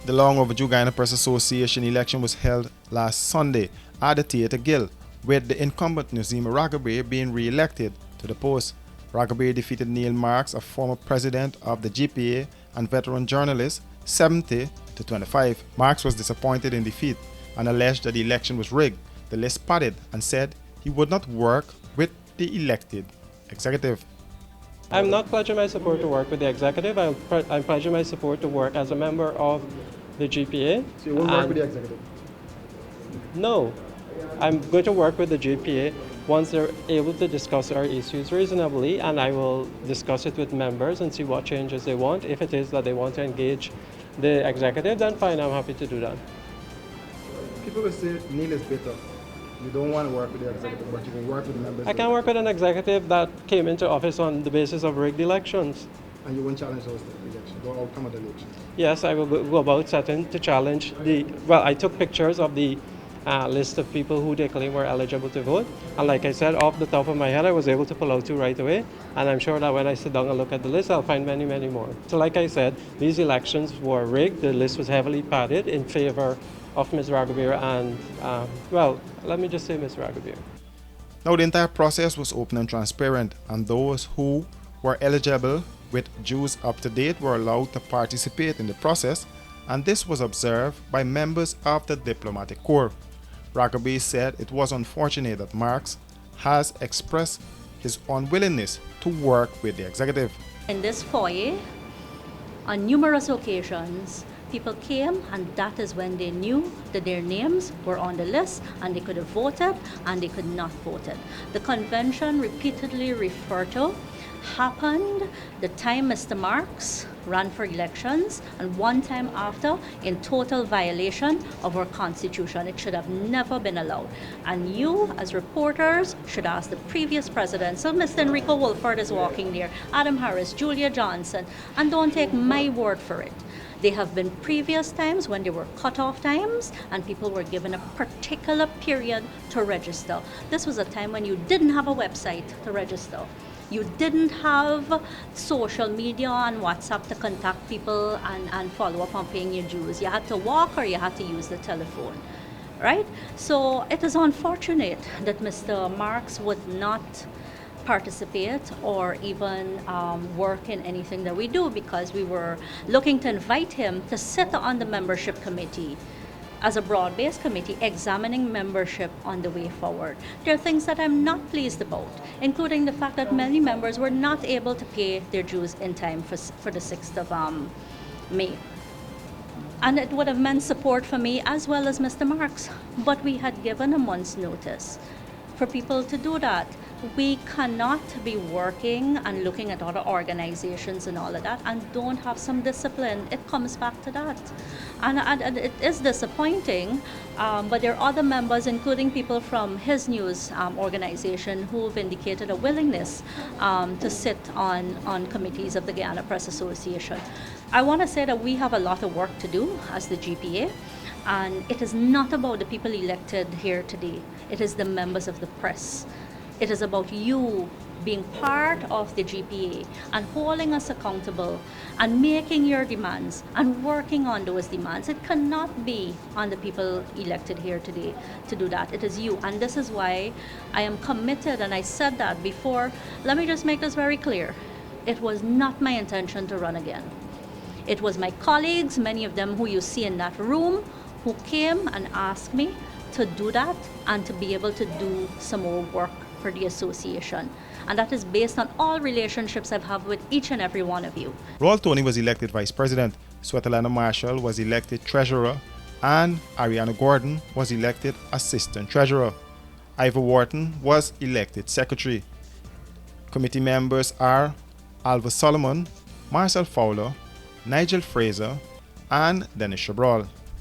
The long overdue Guyana Press Association election was held last Sunday at the Theatre Guild, with the incumbent Nazima Ragabir being re-elected to the post. Ragabir defeated Neil Marks, a former president of the GPA and veteran journalist, 70 to 25. Marks was disappointed in defeat and alleged that the election was rigged. The list padded and said he would not work with the elected executive. I'm not pledging my support to work with the executive. I'm pledging my support to work as a member of the GPA. So you won't work with the executive? No. I'm going to work with the GPA once they're able to discuss our issues reasonably, and I will discuss it with members and see what changes they want. If it is that they want to engage the executive, then fine, I'm happy to do that. People will say Neil is bitter. You don't want to work with the executive, but you can work with the members. I can't work with an executive that came into office on the basis of rigged elections. And you won't challenge those elections, the outcome of the elections? Yes, I will go about setting to challenge I took pictures of the list of people who they claim were eligible to vote. And like I said, off the top of my head, I was able to pull out 2 right away. And I'm sure that when I sit down and look at the list, I'll find many, many more. So like I said, these elections were rigged. The list was heavily padded in favor of Ms. Ragabir and, let me just say Ms. Ragabir. Now, the entire process was open and transparent, and those who were eligible with dues up to date were allowed to participate in the process, and this was observed by members of the diplomatic corps. Ragabir said it was unfortunate that Marks has expressed his unwillingness to work with the executive. In this foyer, on numerous occasions, people came, and that is when they knew that their names were on the list and they could have voted and they could not voted. The convention repeatedly referred to happened the time Mr. Marks ran for elections and one time after in total violation of our constitution. It should have never been allowed. And you as reporters should ask the previous president. So Mr. Enrico Wolford is walking there, Adam Harris, Julia Johnson, and don't take my word for it. There have been previous times when there were cutoff times and people were given a particular period to register. This was a time when you didn't have a website to register. You didn't have social media and WhatsApp to contact people and follow up on paying your dues. You had to walk or you had to use the telephone, right? So it is unfortunate that Mr. Marks would not participate or even work in anything that we do, because we were looking to invite him to sit on the membership committee as a broad-based committee examining membership on the way forward. There are things that I'm not pleased about, including the fact that many members were not able to pay their dues in time for the 6th of May. And it would have meant support for me as well as Mr. Marks, but we had given a month's notice for people to do that. We cannot be working and looking at other organizations and all of that and don't have some discipline. It comes back to that. And it is disappointing, but there are other members, including people from his news organization, who've indicated a willingness to sit on committees of the Guyana Press Association. I want to say that we have a lot of work to do as the GPA. And it is not about the people elected here today. It is the members of the press. It is about you being part of the GPA and holding us accountable and making your demands and working on those demands. It cannot be on the people elected here today to do that. It is you. And this is why I am committed, and I said that before. Let me just make this very clear. It was not my intention to run again. It was my colleagues, many of them who you see in that room, who came and asked me to do that and to be able to do some more work for the association. And that is based on all relationships I've had with each and every one of you. Roel Tony was elected vice president, Swetalana Marshall was elected treasurer, and Ariana Gordon was elected assistant treasurer. Ivor Wharton was elected secretary. Committee members are Alva Solomon, Marcel Fowler, Nigel Fraser, and Dennis Chabral.